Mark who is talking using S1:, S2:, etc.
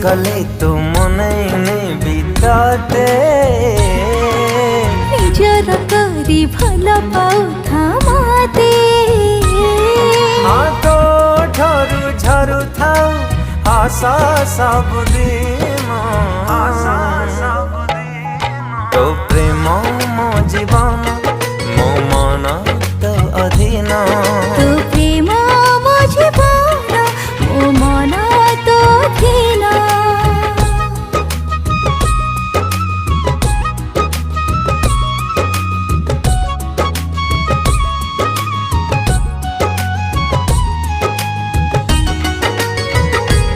S1: गले तू मनै बिताते
S2: निजर करी भल पाउथा मते
S1: हातो ठरु झरु थाउ आशा सबुदिन तो प्रेम मो जीवन मो मन तो अधीन
S2: तो प्रेम